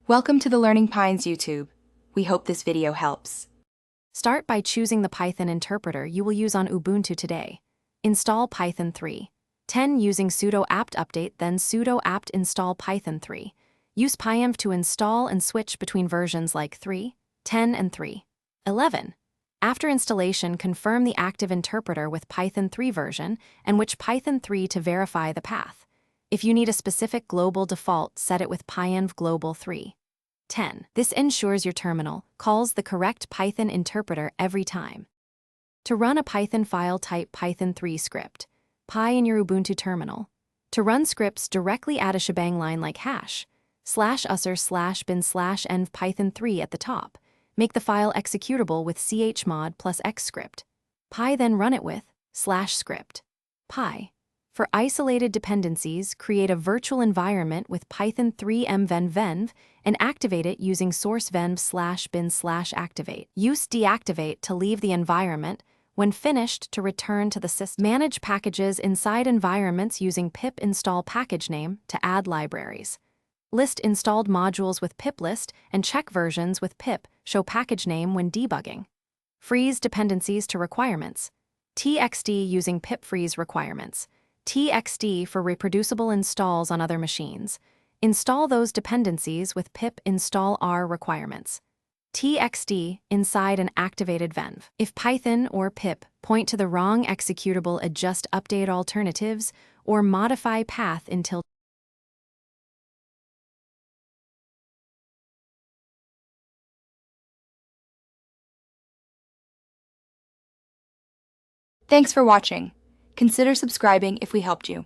Welcome to the Learning Pines YouTube. We hope this video helps. Start by choosing the Python interpreter you will use on Ubuntu today. Install Python 3. 10 using sudo apt update, then sudo apt install Python 3. Use pyenv to install and switch between versions like 3, 10, and 3. 11. After installation, confirm the active interpreter with Python 3 version and which Python 3 to verify the path. If you need a specific global default, set it with pyenv global 3. 10. This ensures your terminal calls the correct Python interpreter every time. To run a Python file, type Python 3 script, py in your Ubuntu terminal. To run scripts, directly add a shebang line like /usr/bin/env Python 3 at the top. Make the file executable with chmod plus x script. Py then run it with /script. Py. For isolated dependencies, create a virtual environment with Python 3 mvenv and activate it using source venv/bin/activate. Use deactivate to leave the environment. When finished, to return to the system. Manage packages inside environments using pip install package name to add libraries. List installed modules with pip list and check versions with pip show package name when debugging. Freeze dependencies to requirements. txt using pip freeze requirements. txt for reproducible installs on other machines. Install those dependencies with pip install r requirements. txt inside an activated venv. If Python or pip point to the wrong executable, adjust update alternatives or modify path until. Thanks for watching. Consider subscribing if we helped you.